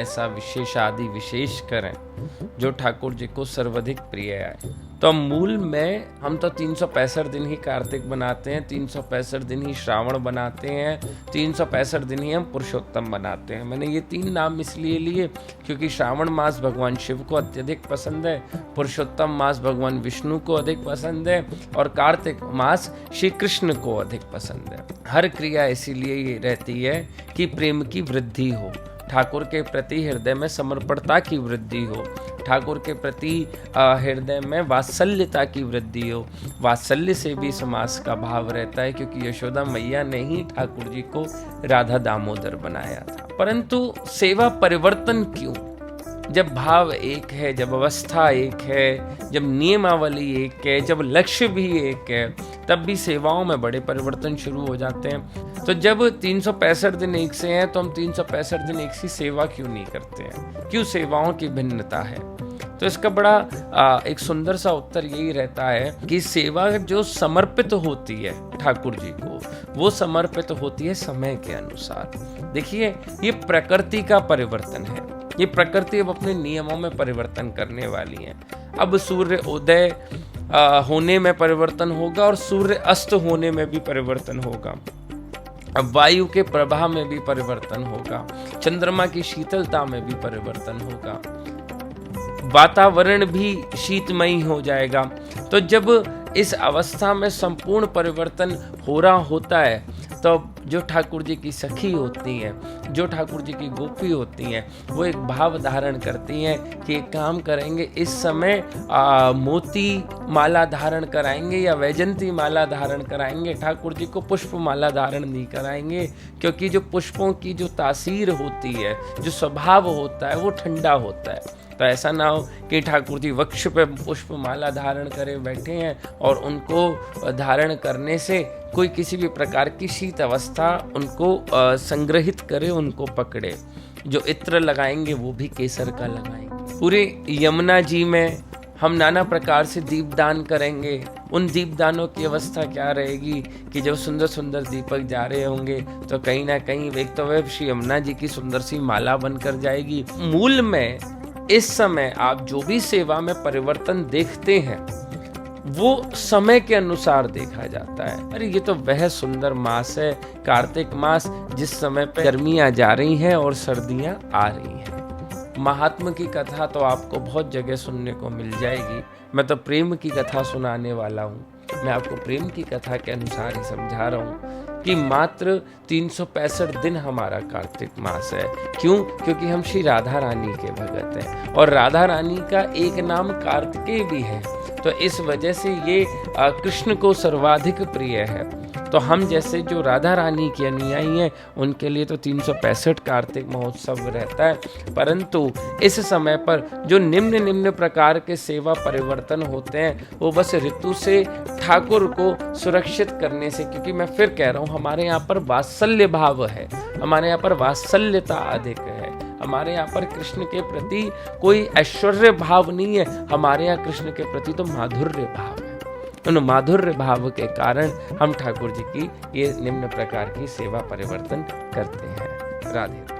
ऐसा विशेषादि विशेष करें जो ठाकुर जी को सर्वाधिक प्रिय है। तो मूल में हम तो 365 दिन ही कार्तिक बनाते हैं, 365 दिन ही श्रावण बनाते हैं, 365 दिन ही हम पुरुषोत्तम बनाते हैं। मैंने ये 3 नाम इसलिए लिए क्योंकि श्रावण मास भगवान शिव को अत्यधिक पसंद है, पुरुषोत्तम मास भगवान विष्णु को अधिक पसंद है और कार्तिक मास श्री कृष्ण को अधिक पसंद है। हर क्रिया इसीलिए ये रहती है कि प्रेम की वृद्धि हो, ठाकुर के प्रति हृदय में समर्पणता की वृद्धि हो, ठाकुर के प्रति हृदय में वात्सल्यता की वृद्धि हो। वात्सल्य से भी समास का भाव रहता है क्योंकि यशोदा मैया ने ही ठाकुर जी को राधा दामोदर बनाया था। परंतु सेवा परिवर्तन क्यों? जब भाव एक है, जब अवस्था एक है, जब नियमावली एक है, जब लक्ष्य भी एक है, तब भी सेवाओं में बड़े परिवर्तन शुरू हो जाते हैं। तो जब 365 दिन एक से हैं तो हम 365 दिन एक सी सेवा क्यों नहीं करते हैं? क्यों सेवाओं की भिन्नता है? तो इसका बड़ा एक सुंदर सा उत्तर यही रहता है कि सेवा जो समर्पित होती है ठाकुर जी को, वो समर्पित होती है समय के अनुसार। देखिए, ये प्रकृति का परिवर्तन है, ये प्रकृति अब अपने नियमों में परिवर्तन करने वाली है। अब सूर्य उदय होने में परिवर्तन होगा और सूर्य अस्त होने में भी परिवर्तन होगा। अब वायु के प्रवाह में भी परिवर्तन होगा, चंद्रमा की शीतलता में भी परिवर्तन होगा, वातावरण भी शीतमयी हो जाएगा। तो जब इस अवस्था में संपूर्ण परिवर्तन हो रहा होता है तो जो ठाकुर जी की सखी होती हैं, जो ठाकुर जी की गोपी होती हैं, वो एक भाव धारण करती हैं कि एक काम करेंगे, इस समय मोती माला धारण कराएंगे या वैजंती माला धारण कराएंगे, ठाकुर जी को पुष्प माला धारण नहीं कराएंगे क्योंकि जो पुष्पों की जो तासीर होती है, जो स्वभाव होता है, वो ठंडा होता है। तो ऐसा ना हो कि ठाकुर जी वक्ष पे पुष्प माला धारण करे बैठे हैं और उनको धारण करने से कोई किसी भी प्रकार की शीत अवस्था उनको संग्रहित करे, उनको पकड़े। जो इत्र लगाएंगे वो भी केसर का लगाएंगे। पूरे यमुना जी में हम नाना प्रकार से दीपदान करेंगे। उन दीपदानों की अवस्था क्या रहेगी कि जब सुंदर सुंदर दीपक जा रहे होंगे तो कहीं ना कहीं एक तो वह श्री यमुना जी की सुंदर सी माला बनकर जाएगी। मूल में इस समय आप जो भी सेवा में परिवर्तन देखते हैं वो समय के अनुसार देखा जाता है। अरे ये तो वह सुंदर मास है कार्तिक मास, जिस समय पे गर्मियां जा रही हैं और सर्दियां आ रही हैं। महात्मा की कथा तो आपको बहुत जगह सुनने को मिल जाएगी। मैं तो प्रेम की कथा सुनाने वाला हूँ। मैं आपको प्रेम की कथा के अनुसार ही समझा रहा हूँ कि मात्र 365 दिन हमारा कार्तिक मास है। क्यों? क्योंकि हम श्री राधा रानी के भगत हैं और राधा रानी का एक नाम कार्तिकेय भी है। तो इस वजह से ये कृष्ण को सर्वाधिक प्रिय है। तो हम जैसे जो राधा रानी की अनुयायी हैं उनके लिए तो 365 कार्तिक महोत्सव रहता है। परंतु इस समय पर जो निम्न प्रकार के सेवा परिवर्तन होते हैं वो बस ऋतु से ठाकुर को सुरक्षित करने से, क्योंकि मैं फिर कह रहा हूँ हमारे यहाँ पर वात्सल्य भाव है, हमारे यहाँ पर वात्सल्यता अधिक है, हमारे यहाँ पर कृष्ण के प्रति कोई ऐश्वर्य भाव नहीं है, हमारे यहाँ कृष्ण के प्रति तो माधुर्य भाव है। उन माधुर्य भाव के कारण हम ठाकुर जी की ये निम्न प्रकार की सेवा परिवर्तन करते हैं। राधे।